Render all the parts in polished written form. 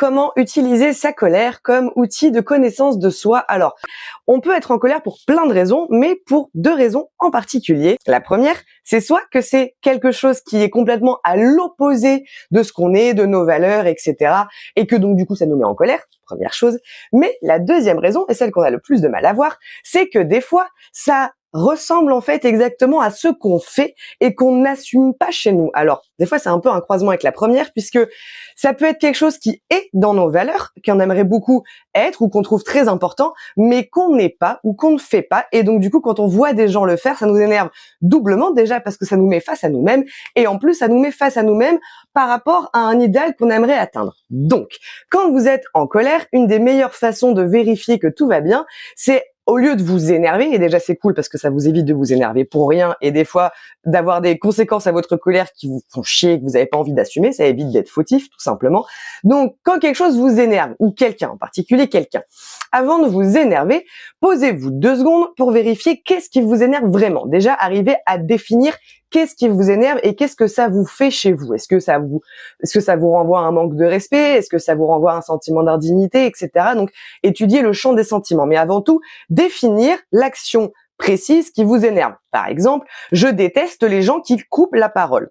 Comment utiliser sa colère comme outil de connaissance de soi? Alors, on peut être en colère pour plein de raisons, mais pour deux raisons en particulier. La première, c'est soit que c'est quelque chose qui est complètement à l'opposé de ce qu'on est, de nos valeurs, etc. Et que donc du coup ça nous met en colère, première chose. Mais la deuxième raison, et celle qu'on a le plus de mal à voir, c'est que des fois, ça ressemble en fait exactement à ce qu'on fait et qu'on n'assume pas chez nous. Alors, des fois, c'est un peu un croisement avec la première, puisque ça peut être quelque chose qui est dans nos valeurs, qu'on aimerait beaucoup être ou qu'on trouve très important, mais qu'on n'est pas ou qu'on ne fait pas. Et donc, du coup, quand on voit des gens le faire, ça nous énerve doublement, déjà parce que ça nous met face à nous-mêmes, et en plus, ça nous met face à nous-mêmes par rapport à un idéal qu'on aimerait atteindre. Donc, quand vous êtes en colère, une des meilleures façons de vérifier que tout va bien, c'est au lieu de vous énerver, et déjà c'est cool parce que ça vous évite de vous énerver pour rien et des fois d'avoir des conséquences à votre colère qui vous font chier, que vous n'avez pas envie d'assumer, ça évite d'être fautif tout simplement. Donc quand quelque chose vous énerve, ou quelqu'un en particulier quelqu'un, avant de vous énerver, posez-vous 2 secondes pour vérifier qu'est-ce qui vous énerve vraiment. Déjà, arrivez à définir qu'est-ce qui vous énerve et qu'est-ce que ça vous fait chez vous. Est-ce que ça vous renvoie à un manque de respect? Est-ce que ça vous renvoie à un sentiment d'indignité, etc. Donc, étudiez le champ des sentiments. Mais avant tout, définir l'action précise qui vous énerve. Par exemple, je déteste les gens qui coupent la parole.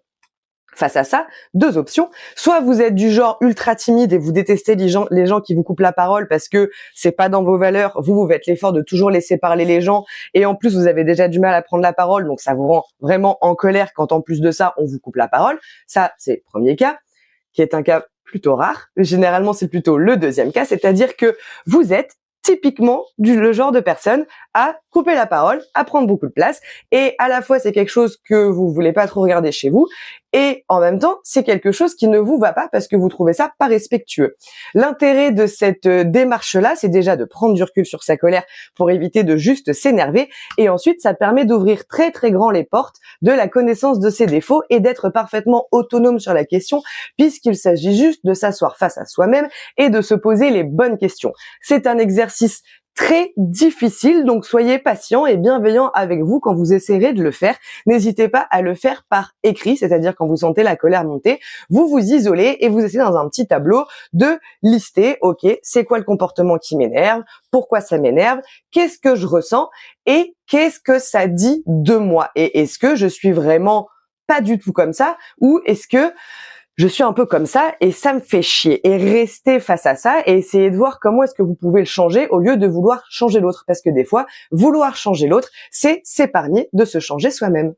Face à ça, 2 options. Soit vous êtes du genre ultra timide et vous détestez les gens qui vous coupent la parole parce que c'est pas dans vos valeurs. Vous faites l'effort de toujours laisser parler les gens et en plus vous avez déjà du mal à prendre la parole, donc ça vous rend vraiment en colère quand en plus de ça on vous coupe la parole. Ça, c'est le premier cas, qui est un cas plutôt rare. Généralement, c'est plutôt le deuxième cas, c'est-à-dire que vous êtes typiquement le genre de personne à couper la parole, à prendre beaucoup de place, et à la fois c'est quelque chose que vous voulez pas trop regarder chez vous, et en même temps c'est quelque chose qui ne vous va pas parce que vous trouvez ça pas respectueux. L'intérêt de cette démarche-là, c'est déjà de prendre du recul sur sa colère pour éviter de juste s'énerver, et ensuite ça permet d'ouvrir très très grand les portes de la connaissance de ses défauts et d'être parfaitement autonome sur la question, puisqu'il s'agit juste de s'asseoir face à soi-même et de se poser les bonnes questions. C'est un exercice très difficile, donc soyez patient et bienveillant avec vous quand vous essaierez de le faire. N'hésitez pas à le faire par écrit, c'est-à-dire quand vous sentez la colère monter, vous vous isolez et vous essayez dans un petit tableau de lister, ok, c'est quoi le comportement qui m'énerve, pourquoi ça m'énerve, qu'est-ce que je ressens et qu'est-ce que ça dit de moi, et est-ce que je suis vraiment pas du tout comme ça ou est-ce que je suis un peu comme ça et ça me fait chier. Et restez face à ça et essayez de voir comment est-ce que vous pouvez le changer au lieu de vouloir changer l'autre. Parce que des fois, vouloir changer l'autre, c'est s'épargner de se changer soi-même.